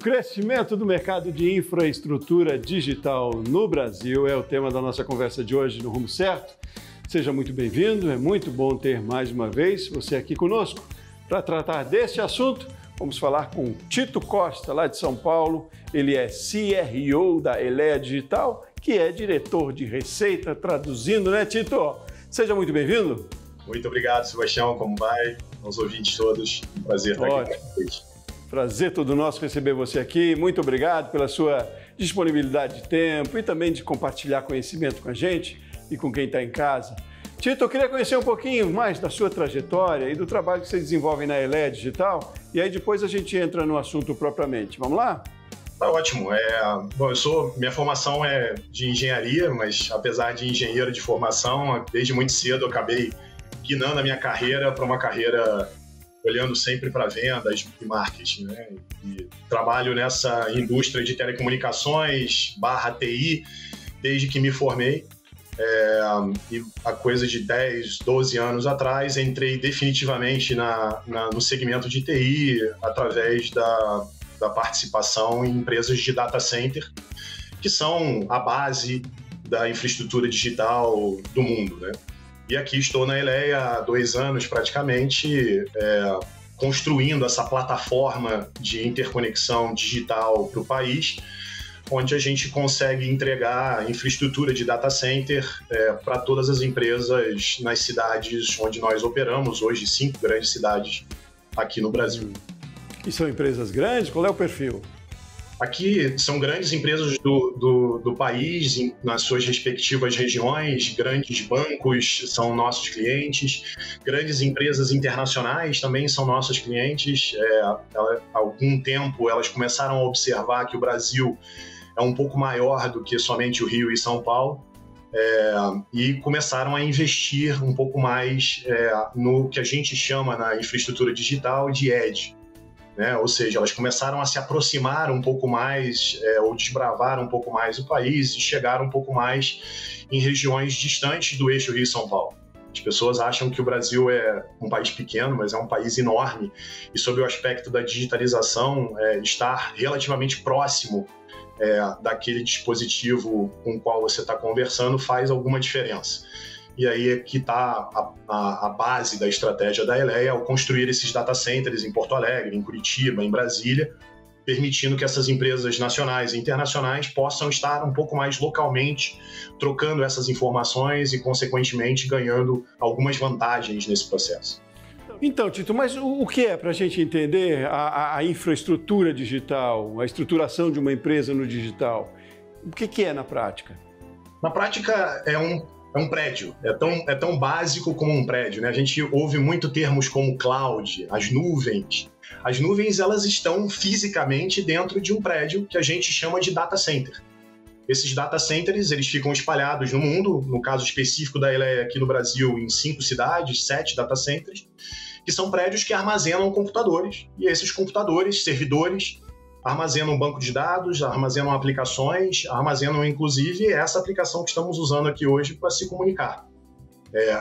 crescimento do mercado de infraestrutura digital no Brasil é o tema da nossa conversa de hoje no Rumo Certo. Seja muito bem-vindo, é muito bom ter mais uma vez você aqui conosco. Para tratar deste assunto, vamos falar com Tito Costa, lá de São Paulo. Ele é CRO da Eleia Digital, que é diretor de Receita, traduzindo, né, Tito? Seja muito bem-vindo. Muito obrigado, Sebastião. Como vai? Aos ouvintes todos, um prazer estar aqui com vocês. Prazer todo nosso receber você aqui. Muito obrigado pela sua disponibilidade de tempo e também de compartilhar conhecimento com a gente e com quem está em casa. Tito, eu queria conhecer um pouquinho mais da sua trajetória e do trabalho que você desenvolve na Eleia Digital, e aí depois a gente entra no assunto propriamente. Vamos lá? Tá ótimo. Bom, minha formação é de engenharia, mas apesar de engenheiro de formação, desde muito cedo eu acabei guinando a minha carreira para uma carreira olhando sempre para vendas e marketing, né? E trabalho nessa indústria de telecomunicações / TI desde que me formei. E há coisa de 10, 12 anos atrás entrei definitivamente no segmento de TI através da participação em empresas de data center, que são a base da infraestrutura digital do mundo, né? E aqui estou na Eleia há 2 anos praticamente, construindo essa plataforma de interconexão digital para o país, onde a gente consegue entregar infraestrutura de data center para todas as empresas nas cidades onde nós operamos, hoje 5 grandes cidades aqui no Brasil. E são empresas grandes? Qual é o perfil? Aqui são grandes empresas do país, nas suas respectivas regiões, grandes bancos são nossos clientes, grandes empresas internacionais também são nossos clientes. Há algum tempo elas começaram a observar que o Brasil é um pouco maior do que somente o Rio e São Paulo, e começaram a investir um pouco mais no que a gente chama na infraestrutura digital de edge. Né? Ou seja, elas começaram a se aproximar um pouco mais, ou desbravar um pouco mais o país e chegar um pouco mais em regiões distantes do eixo Rio-São Paulo. As pessoas acham que o Brasil é um país pequeno, mas é um país enorme, e sob o aspecto da digitalização, estar relativamente próximo daquele dispositivo com o qual você está conversando faz alguma diferença. E aí é que está a base da estratégia da Eleia, ao construir esses data centers em Porto Alegre, em Curitiba, em Brasília, permitindo que essas empresas nacionais e internacionais possam estar um pouco mais localmente trocando essas informações e, consequentemente, ganhando algumas vantagens nesse processo. Então, Tito, mas o que é para a gente entender a infraestrutura digital, a estruturação de uma empresa no digital? O que é na prática? Na prática, é um prédio, é tão básico como um prédio, né? A gente ouve muito termos como cloud, as nuvens. As nuvens, elas estão fisicamente dentro de um prédio que a gente chama de data center. Esses data centers, eles ficam espalhados no mundo, no caso específico da Eleia aqui no Brasil, em 5 cidades, 7 data centers, que são prédios que armazenam computadores. E esses computadores, servidores, armazenam um banco de dados, armazenam aplicações, armazenam inclusive essa aplicação que estamos usando aqui hoje para se comunicar.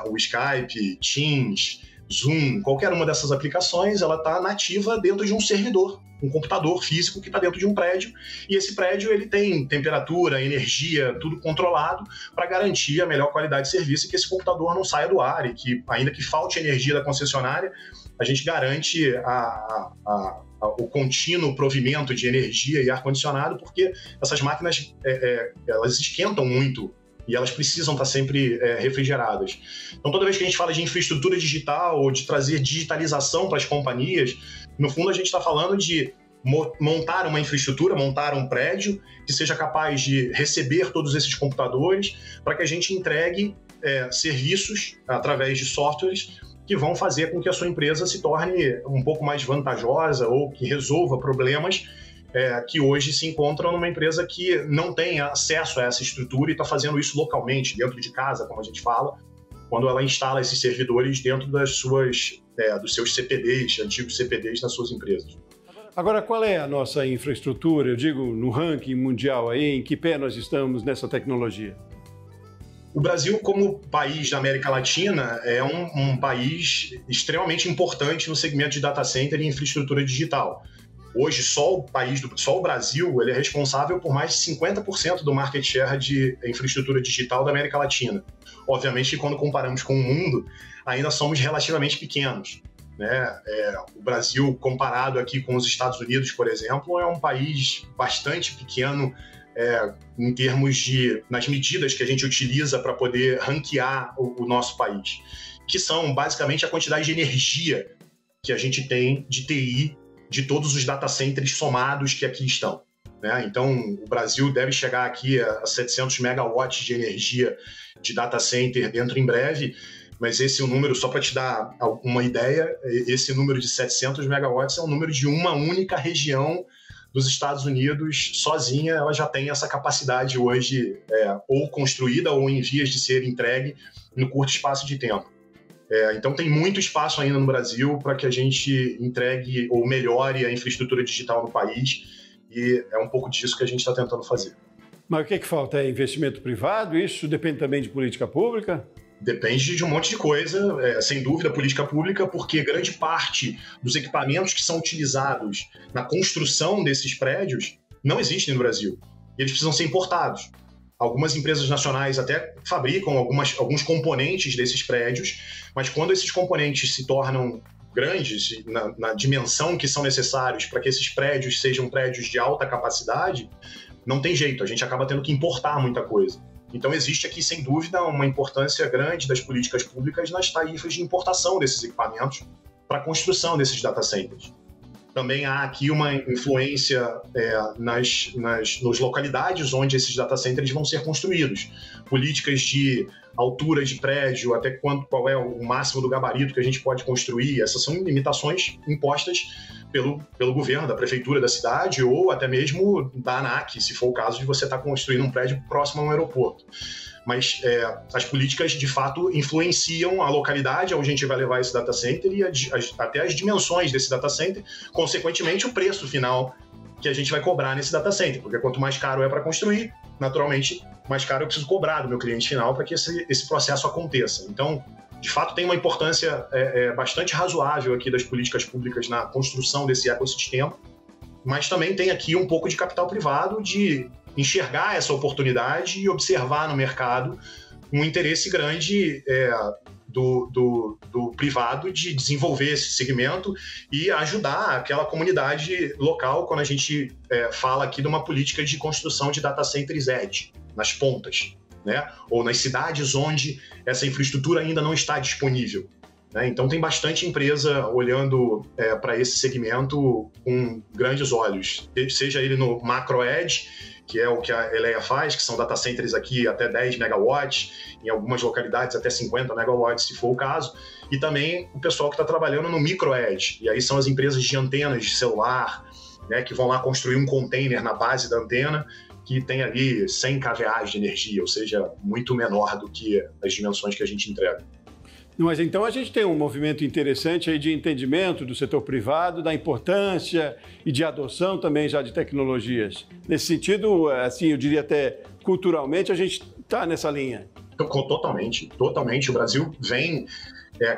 O Skype, Teams, Zoom, qualquer uma dessas aplicações, ela está nativa dentro de um servidor, um computador físico que está dentro de um prédio, e esse prédio ele tem temperatura, energia, tudo controlado para garantir a melhor qualidade de serviço e que esse computador não saia do ar e que, ainda que falte energia da concessionária, a gente garante o contínuo provimento de energia e ar-condicionado, porque essas máquinas elas esquentam muito e elas precisam estar sempre refrigeradas. Então, toda vez que a gente fala de infraestrutura digital ou de trazer digitalização para as companhias, no fundo a gente está falando de montar uma infraestrutura, montar um prédio que seja capaz de receber todos esses computadores para que a gente entregue serviços através de softwares que vão fazer com que a sua empresa se torne um pouco mais vantajosa ou que resolva problemas que hoje se encontram numa empresa que não tem acesso a essa estrutura e está fazendo isso localmente, dentro de casa, como a gente fala, quando ela instala esses servidores dentro dos seus CPDs, antigos CPDs nas suas empresas. Agora, qual é a nossa infraestrutura? Eu digo, no ranking mundial aí, em que pé nós estamos nessa tecnologia? O Brasil, como país da América Latina, é um país extremamente importante no segmento de data center e infraestrutura digital. Hoje, só o Brasil, ele é responsável por mais de 50% do market share de infraestrutura digital da América Latina. Obviamente que quando comparamos com o mundo, ainda somos relativamente pequenos, né? O Brasil, comparado aqui com os Estados Unidos, por exemplo, é um país bastante pequeno em termos nas medidas que a gente utiliza para poder ranquear o nosso país, que são basicamente a quantidade de energia que a gente tem de TI de todos os data centers somados que aqui estão, né? Então, o Brasil deve chegar aqui a 700 megawatts de energia de data center dentro em breve, mas esse é um número, só para te dar uma ideia, esse número de 700 megawatts é um número de uma única região dos Estados Unidos. Sozinha, ela já tem essa capacidade hoje, ou construída ou em vias de ser entregue no curto espaço de tempo. Então tem muito espaço ainda no Brasil para que a gente entregue ou melhore a infraestrutura digital no país, e é um pouco disso que a gente está tentando fazer. Mas o que falta? É investimento privado? Isso depende também de política pública? Depende de um monte de coisa, sem dúvida, política pública, porque grande parte dos equipamentos que são utilizados na construção desses prédios não existem no Brasil. E eles precisam ser importados. Algumas empresas nacionais até fabricam alguns componentes desses prédios, mas quando esses componentes se tornam grandes, na dimensão que são necessários para que esses prédios sejam prédios de alta capacidade, não tem jeito, a gente acaba tendo que importar muita coisa. Então existe aqui, sem dúvida, uma importância grande das políticas públicas nas tarifas de importação desses equipamentos para a construção desses data centers. Também há aqui uma influência nas localidades onde esses data centers vão ser construídos. Políticas de altura de prédio, até qual é o máximo do gabarito que a gente pode construir. Essas são limitações impostas pelo governo, da prefeitura da cidade ou até mesmo da ANAC, se for o caso de você estar construindo um prédio próximo a um aeroporto. Mas as políticas, de fato, influenciam a localidade onde a gente vai levar esse data center e até as dimensões desse data center, consequentemente, o preço final que a gente vai cobrar nesse data center, porque quanto mais caro é para construir, naturalmente, mais caro eu preciso cobrar do meu cliente final para que esse processo aconteça. Então, de fato, tem uma importância bastante razoável aqui das políticas públicas na construção desse ecossistema, mas também tem aqui um pouco de capital privado de enxergar essa oportunidade e observar no mercado um interesse grande do privado de desenvolver esse segmento e ajudar aquela comunidade local quando a gente fala aqui de uma política de construção de data centers edge, nas pontas, né? Ou nas cidades onde essa infraestrutura ainda não está disponível, né? Então tem bastante empresa olhando para esse segmento com grandes olhos, seja ele no macro edge, que é o que a Eleia faz, que são data centers aqui até 10 megawatts, em algumas localidades até 50 megawatts, se for o caso, e também o pessoal que está trabalhando no micro edge, e aí são as empresas de antenas de celular, né, que vão lá construir um container na base da antena, que tem ali 100 kVA de energia, ou seja, muito menor do que as dimensões que a gente entrega. Mas então a gente tem um movimento interessante aí de entendimento do setor privado, da importância e de adoção também já de tecnologias. Nesse sentido, assim, eu diria até culturalmente, a gente está nessa linha. Totalmente. O Brasil vem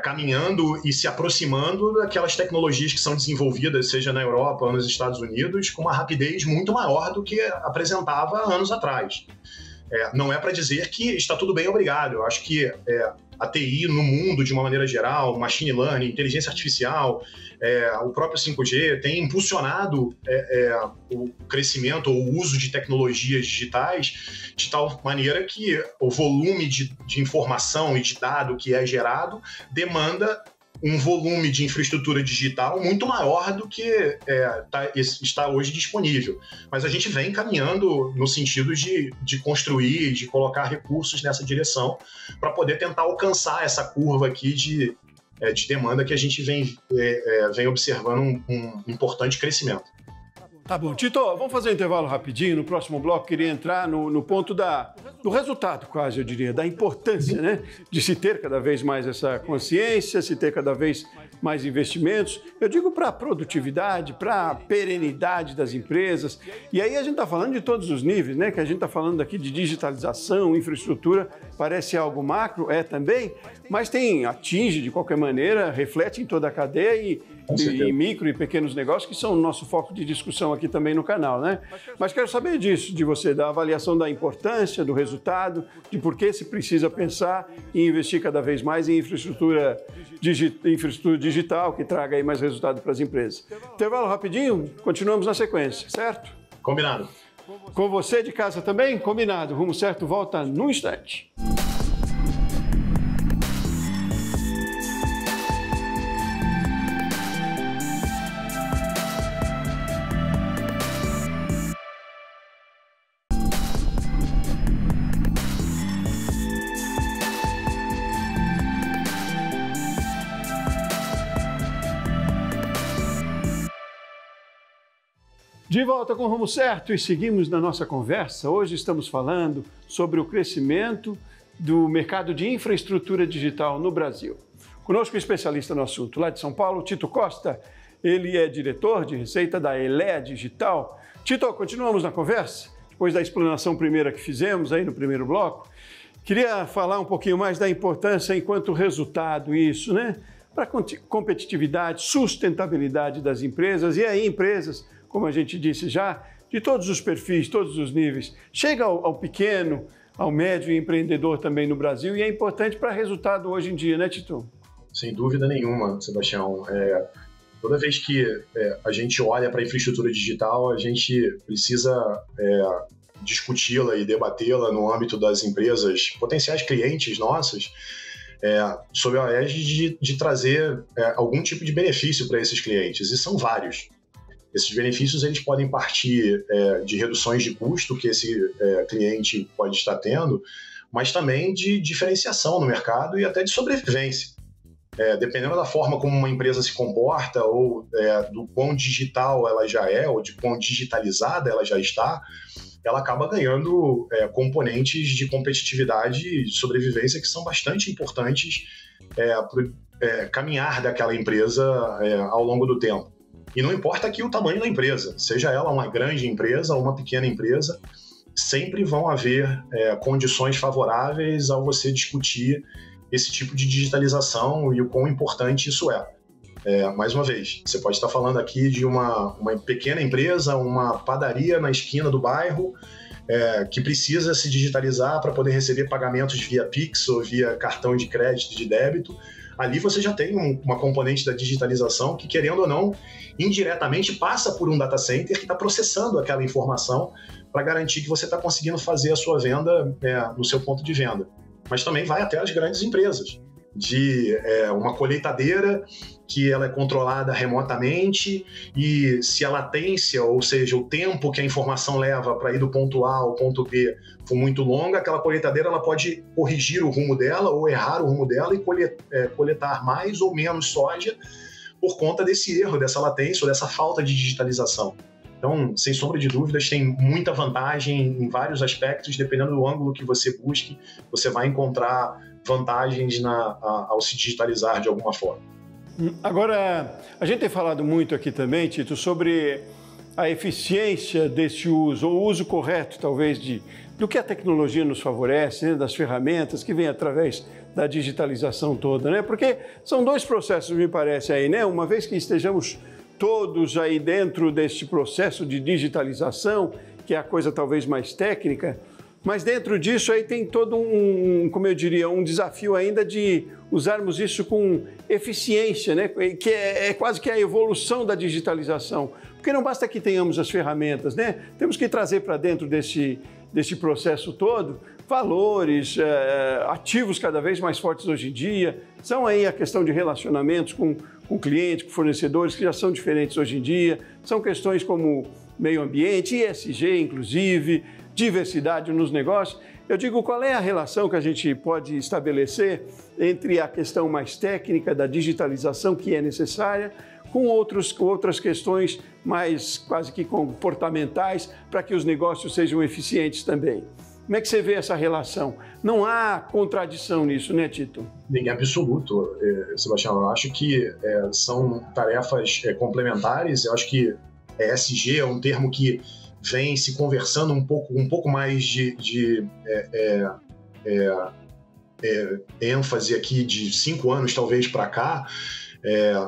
caminhando e se aproximando daquelas tecnologias que são desenvolvidas, seja na Europa ou nos Estados Unidos, com uma rapidez muito maior do que apresentava anos atrás. Não é para dizer que está tudo bem, obrigado. Eu acho que a TI no mundo, de uma maneira geral, machine learning, inteligência artificial, o próprio 5G tem impulsionado o crescimento ou o uso de tecnologias digitais de tal maneira que o volume de informação e de dado que é gerado demanda um volume de infraestrutura digital muito maior do que está hoje disponível. Mas a gente vem caminhando no sentido de construir, de colocar recursos nessa direção para poder tentar alcançar essa curva aqui de demanda que a gente vem observando um importante crescimento. Tá bom. Tito, vamos fazer um intervalo rapidinho. No próximo bloco, queria entrar no ponto do resultado, quase, eu diria, da importância, né, de se ter cada vez mais essa consciência, se ter cada vez mais investimentos. Eu digo para a produtividade, para a perenidade das empresas. E aí a gente está falando de todos os níveis, né, que a gente está falando aqui de digitalização, infraestrutura, parece algo macro, também, mas atinge de qualquer maneira, reflete em toda a cadeia e micro e pequenos negócios, que são o nosso foco de discussão aqui também no canal, né? Mas quero saber disso, de você, da avaliação da importância, do resultado, de por que se precisa pensar e investir cada vez mais em infraestrutura digital que traga aí mais resultado para as empresas. Intervalo rapidinho, continuamos na sequência, certo? Combinado. Com você de casa também? Combinado. Rumo Certo volta num instante. De volta com o Rumo Certo e seguimos na nossa conversa. Hoje estamos falando sobre o crescimento do mercado de infraestrutura digital no Brasil. Conosco, especialista no assunto, lá de São Paulo, Tito Costa. Ele é diretor de receita da Elea Digital. Tito, continuamos na conversa? Depois da explanação primeira que fizemos aí no primeiro bloco, queria falar um pouquinho mais da importância enquanto resultado isso, né? Para competitividade, sustentabilidade das empresas e aí empresas, como a gente disse já, de todos os perfis, todos os níveis. Chega ao pequeno, ao médio empreendedor também no Brasil e é importante para resultado hoje em dia, né, Tito? Sem dúvida nenhuma, Sebastião. Toda vez que a gente olha para a infraestrutura digital, a gente precisa discuti-la e debatê-la no âmbito das empresas, potenciais clientes nossos, sob a égide de trazer algum tipo de benefício para esses clientes, e são vários. Esses benefícios eles podem partir de reduções de custo que esse cliente pode estar tendo, mas também de diferenciação no mercado e até de sobrevivência. Dependendo da forma como uma empresa se comporta ou do quão digital ela já é ou de quão digitalizada ela já está, ela acaba ganhando componentes de competitividade e de sobrevivência que são bastante importantes para o caminhar daquela empresa ao longo do tempo. E não importa aqui o tamanho da empresa, seja ela uma grande empresa ou uma pequena empresa, sempre vão haver condições favoráveis ao você discutir esse tipo de digitalização e o quão importante isso é. Mais uma vez, você pode estar falando aqui de uma pequena empresa, uma padaria na esquina do bairro, que precisa se digitalizar para poder receber pagamentos via Pix ou via cartão de crédito e de débito. Ali você já tem uma componente da digitalização que, querendo ou não, indiretamente passa por um data center que está processando aquela informação para garantir que você está conseguindo fazer a sua venda no seu ponto de venda. Mas também vai até as grandes empresas, de uma colheitadeira que ela é controlada remotamente e se a latência, ou seja, o tempo que a informação leva para ir do ponto A ao ponto B for muito longa, aquela colheitadeira ela pode corrigir o rumo dela ou errar o rumo dela e coletar mais ou menos soja por conta desse erro, dessa latência ou dessa falta de digitalização. Então, sem sombra de dúvidas, tem muita vantagem em vários aspectos, dependendo do ângulo que você busque, você vai encontrar vantagens ao se digitalizar de alguma forma. Agora, a gente tem falado muito aqui também, Tito, sobre a eficiência desse uso, ou o uso correto, talvez, do que a tecnologia nos favorece, né, das ferramentas que vêm através da digitalização toda, né? Porque são dois processos, me parece, aí, né? Uma vez que estejamos todos aí dentro deste processo de digitalização, que é a coisa talvez mais técnica, mas dentro disso aí tem todo como eu diria, um desafio ainda de usarmos isso com eficiência, né? Que é quase que a evolução da digitalização. Porque não basta que tenhamos as ferramentas, né? Temos que trazer para dentro desse processo todo valores, ativos cada vez mais fortes hoje em dia. São aí a questão de relacionamentos com clientes, com fornecedores, que já são diferentes hoje em dia. São questões como meio ambiente, ESG, inclusive, diversidade nos negócios. Eu digo, qual é a relação que a gente pode estabelecer entre a questão mais técnica da digitalização que é necessária com outras questões mais quase que comportamentais para que os negócios sejam eficientes também? Como é que você vê essa relação? Não há contradição nisso, né, Tito? Em absoluto, Sebastião. Eu acho que são tarefas complementares. Eu acho que ESG é um termo que vem se conversando um pouco mais de ênfase aqui de 5 anos, talvez, para cá.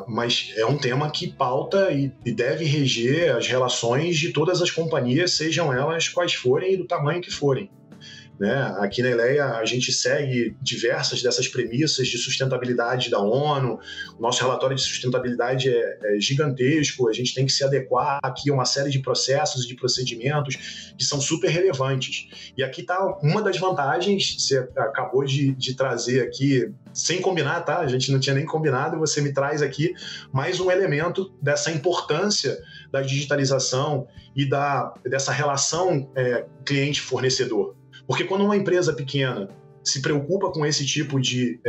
Mas é um tema que pauta e deve reger as relações de todas as companhias, sejam elas quais forem e do tamanho que forem. Né? Aqui na Eleia a gente segue diversas dessas premissas de sustentabilidade da ONU. O nosso relatório de sustentabilidade é gigantesco, a gente tem que se adequar aqui a uma série de processos e de procedimentos que são super relevantes. E aqui está uma das vantagens, você acabou de trazer aqui, sem combinar, tá? A gente não tinha nem combinado, você me traz aqui mais um elemento dessa importância da digitalização e dessa relação cliente-fornecedor. Porque quando uma empresa pequena se preocupa com esse tipo de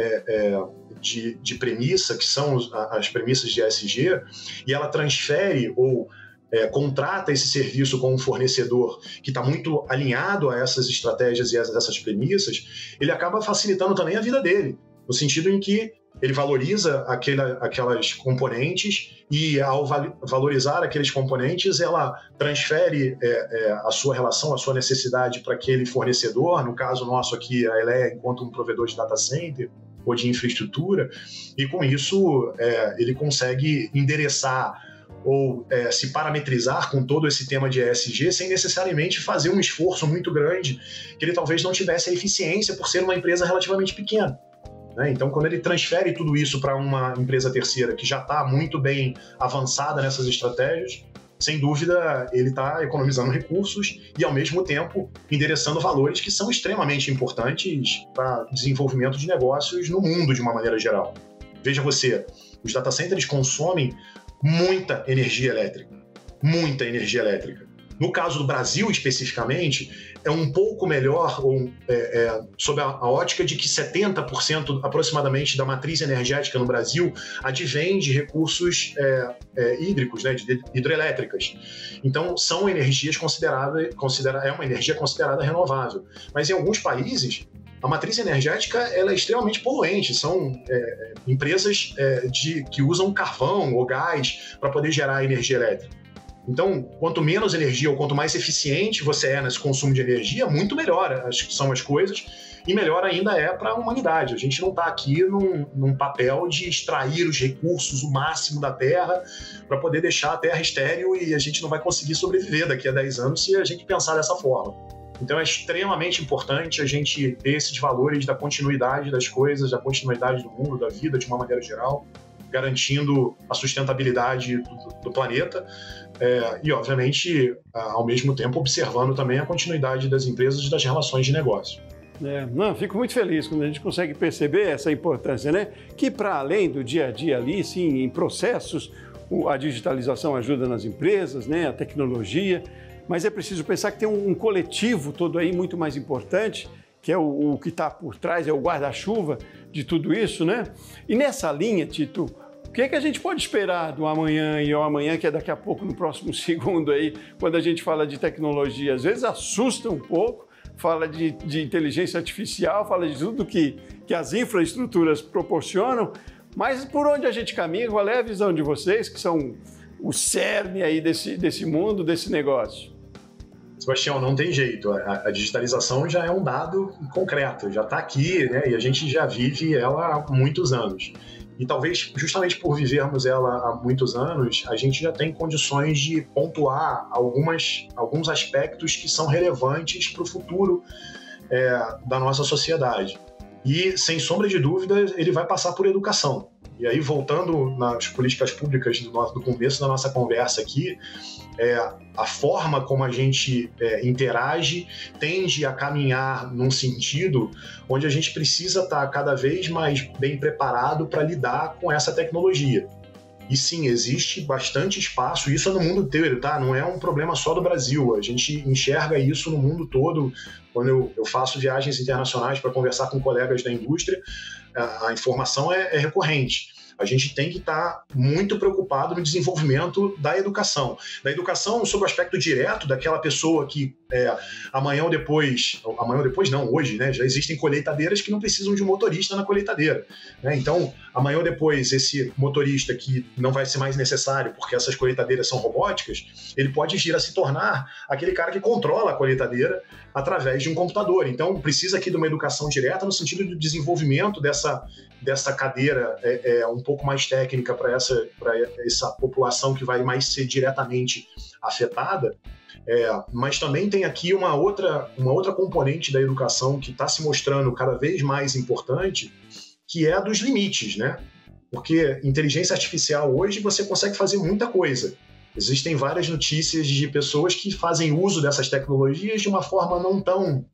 premissa, que são as premissas de ESG, e ela transfere ou contrata esse serviço com um fornecedor que está muito alinhado a essas estratégias e a essas premissas, ele acaba facilitando também a vida dele, no sentido em que ele valoriza aquelas componentes e, ao valorizar aqueles componentes, ela transfere a sua relação, a sua necessidade para aquele fornecedor, no caso nosso aqui, a Eleia, enquanto um provedor de data center ou de infraestrutura, e com isso ele consegue endereçar ou se parametrizar com todo esse tema de ESG sem necessariamente fazer um esforço muito grande que ele talvez não tivesse a eficiência por ser uma empresa relativamente pequena. Então, quando ele transfere tudo isso para uma empresa terceira que já está muito bem avançada nessas estratégias, sem dúvida ele está economizando recursos e, ao mesmo tempo, endereçando valores que são extremamente importantes para o desenvolvimento de negócios no mundo de uma maneira geral. Veja você, os data centers consomem muita energia elétrica. Muita energia elétrica. No caso do Brasil, especificamente, é um pouco melhor, sob a ótica de que 70% aproximadamente da matriz energética no Brasil advém de recursos hídricos, né, de hidrelétricas. Então, são energias é uma energia considerada renovável. Mas em alguns países, a matriz energética ela é extremamente poluente. São empresas que usam carvão ou gás para poder gerar energia elétrica. Então, quanto menos energia ou quanto mais eficiente você é nesse consumo de energia, muito melhor são as coisas e melhor ainda é para a humanidade. A gente não está aqui num papel de extrair os recursos, o máximo da Terra, para poder deixar a Terra estéril e a gente não vai conseguir sobreviver daqui a 10 anos se a gente pensar dessa forma. Então, é extremamente importante a gente ter esses valores da continuidade das coisas, da continuidade do mundo, da vida de uma maneira geral, garantindo a sustentabilidade do planeta e, obviamente, ao mesmo tempo observando também a continuidade das empresas e das relações de negócio. Fico muito feliz quando a gente consegue perceber essa importância, né? Que para além do dia a dia ali, sim, em processos, a digitalização ajuda nas empresas, né? A tecnologia, mas é preciso pensar que tem um coletivo todo aí muito mais importante, que é o que está por trás, é o guarda-chuva de tudo isso, né? E nessa linha, Tito, o que é que a gente pode esperar do amanhã e o amanhã, que é daqui a pouco, no próximo segundo aí, quando a gente fala de tecnologia? Às vezes assusta um pouco, fala de inteligência artificial, fala de tudo que as infraestruturas proporcionam, mas por onde a gente caminha? Qual é a visão de vocês, que são o cerne aí desse mundo, desse negócio? Sebastião, não tem jeito. A digitalização já é um dado concreto, já está aqui, né? E a gente já vive ela há muitos anos. E talvez, justamente por vivermos ela há muitos anos, a gente já tem condições de pontuar alguns aspectos que são relevantes para o futuro da nossa sociedade. E, sem sombra de dúvida, ele vai passar por educação. E aí, voltando nas políticas públicas do começo da nossa conversa aqui, a forma como a gente interage tende a caminhar num sentido onde a gente precisa estar cada vez mais bem preparado para lidar com essa tecnologia. E sim, existe bastante espaço, isso é no mundo inteiro, tá? Não é um problema só do Brasil, a gente enxerga isso no mundo todo. Quando eu faço viagens internacionais para conversar com colegas da indústria, a informação é recorrente. A gente tem que estar muito preocupado no desenvolvimento da educação sob o aspecto direto daquela pessoa que amanhã ou depois não, hoje, né, já existem colheitadeiras que não precisam de um motorista na colheitadeira, né? Então, amanhã ou depois, esse motorista que não vai ser mais necessário porque essas colheitadeiras são robóticas, ele pode vir a se tornar aquele cara que controla a colheitadeira através de um computador. Então, precisa aqui de uma educação direta no sentido do desenvolvimento dessa cadeira um pouco mais técnica para essa população que vai mais ser diretamente afetada. Mas também tem aqui uma outra componente da educação que está se mostrando cada vez mais importante, que é a dos limites, né? Porque inteligência artificial hoje você consegue fazer muita coisa. Existem várias notícias de pessoas que fazem uso dessas tecnologias de uma forma não tão,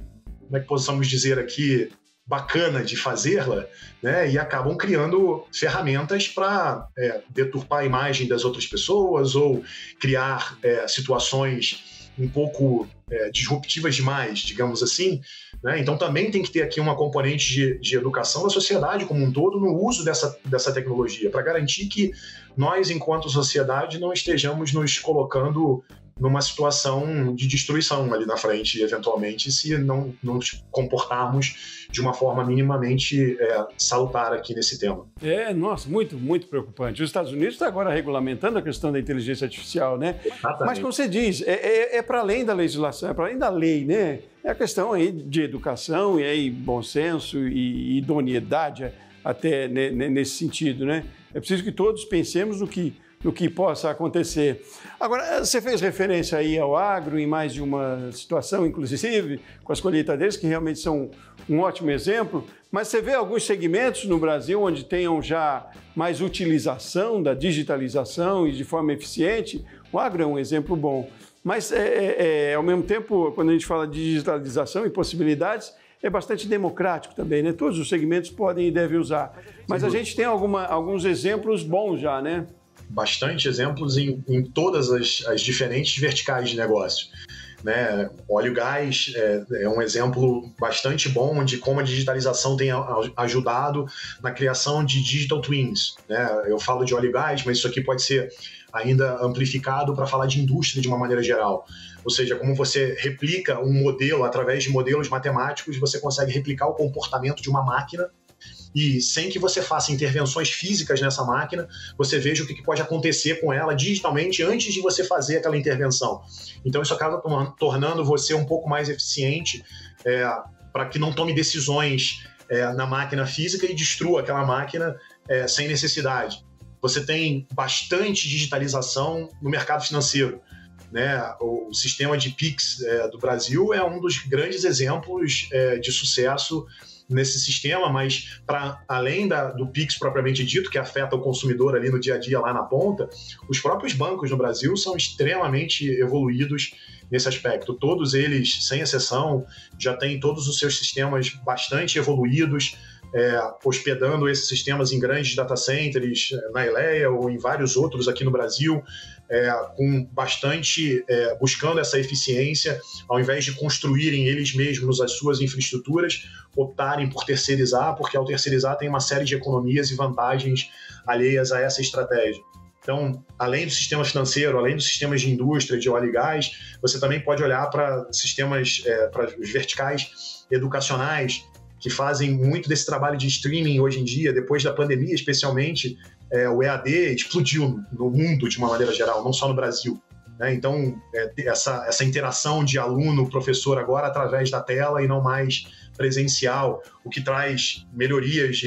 como é que possamos dizer aqui, bacana de fazê-la, né? E acabam criando ferramentas para deturpar a imagem das outras pessoas ou criar situações um pouco disruptivas demais, digamos assim, né? Então também tem que ter aqui uma componente de educação da sociedade como um todo no uso dessa tecnologia, para garantir que nós, enquanto sociedade, não estejamos nos colocando numa situação de destruição ali na frente, eventualmente, se não nos comportarmos de uma forma minimamente salutar aqui nesse tema. Nossa, muito, muito preocupante. Os Estados Unidos estão agora regulamentando a questão da inteligência artificial, né? Exatamente. Mas, como você diz, é para além da legislação, é para além da lei, né? É a questão aí de educação e aí bom senso e idoneidade até nesse sentido, né? É preciso que todos pensemos no que possa acontecer. Agora, você fez referência aí ao agro em mais de uma situação, inclusive, com as colheitadeiras, que realmente são um ótimo exemplo, mas você vê alguns segmentos no Brasil onde tenham já mais utilização da digitalização e de forma eficiente. O agro é um exemplo bom, mas, ao mesmo tempo, quando a gente fala de digitalização e possibilidades, é bastante democrático também, né? Todos os segmentos podem e devem usar, mas a gente tem alguns exemplos bons já, né? Bastante exemplos em todas as diferentes verticais de negócio, né? Óleo e gás é um exemplo bastante bom de como a digitalização tem ajudado na criação de digital twins, né? Eu falo de óleo e gás, mas isso aqui pode ser ainda amplificado para falar de indústria de uma maneira geral. Ou seja, como você replica um modelo através de modelos matemáticos, você consegue replicar o comportamento de uma máquina e sem que você faça intervenções físicas nessa máquina, você veja o que pode acontecer com ela digitalmente antes de você fazer aquela intervenção. Então isso acaba tornando você um pouco mais eficiente para que não tome decisões na máquina física e destrua aquela máquina sem necessidade. Você tem bastante digitalização no mercado financeiro, né? O sistema de Pix do Brasil é um dos grandes exemplos de sucesso nesse sistema, mas para além do Pix propriamente dito, que afeta o consumidor ali no dia a dia lá na ponta, os próprios bancos no Brasil são extremamente evoluídos nesse aspecto. Todos eles, sem exceção, já têm todos os seus sistemas bastante evoluídos, hospedando esses sistemas em grandes data centers, na Eleia ou em vários outros aqui no Brasil, com bastante, buscando essa eficiência, ao invés de construírem eles mesmos as suas infraestruturas, optarem por terceirizar, porque ao terceirizar tem uma série de economias e vantagens alheias a essa estratégia. Então, além do sistema financeiro, além dos sistemas de indústria, de óleo e gás, você também pode olhar para sistemas, para os verticais educacionais, que fazem muito desse trabalho de streaming hoje em dia, depois da pandemia especialmente, o EAD explodiu no mundo de uma maneira geral, não só no Brasil, né? Então, essa interação de aluno-professor agora através da tela e não mais presencial, o que traz melhorias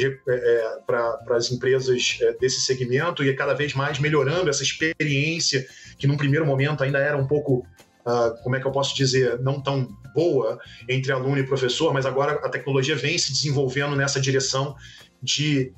para as empresas desse segmento e cada vez mais melhorando essa experiência que num primeiro momento ainda era um pouco, como é que eu posso dizer, não tão boa entre aluno e professor, mas agora a tecnologia vem se desenvolvendo nessa direção de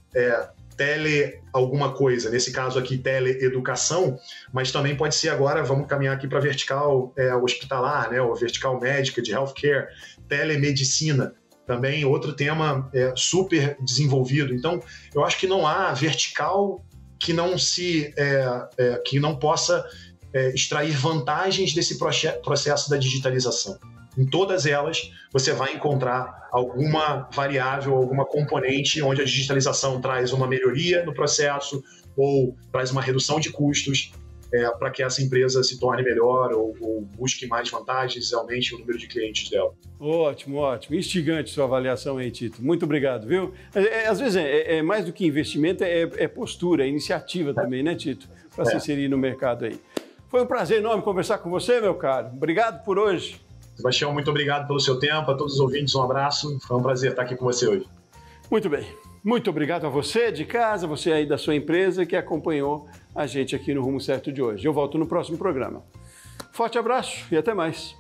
tele alguma coisa, nesse caso aqui teleeducação, mas também pode ser agora, vamos caminhar aqui para vertical hospitalar, né, ou vertical médica de healthcare, telemedicina, também outro tema super desenvolvido. Então, eu acho que não há vertical que não possa extrair vantagens desse processo da digitalização. Em todas elas, você vai encontrar alguma variável, alguma componente onde a digitalização traz uma melhoria no processo ou traz uma redução de custos. para que essa empresa se torne melhor ou busque mais vantagens e aumente o número de clientes dela. Ótimo, ótimo. Instigante sua avaliação aí, Tito. Muito obrigado, viu? Às vezes mais do que investimento, é postura, é iniciativa também, né, Tito? Para se inserir no mercado aí. Foi um prazer enorme conversar com você, meu caro. Obrigado por hoje. Sebastião, muito obrigado pelo seu tempo. A todos os ouvintes, um abraço. Foi um prazer estar aqui com você hoje. Muito bem. Muito obrigado a você de casa, você aí da sua empresa que acompanhou a gente aqui no Rumo Certo de hoje. Eu volto no próximo programa. Forte abraço e até mais.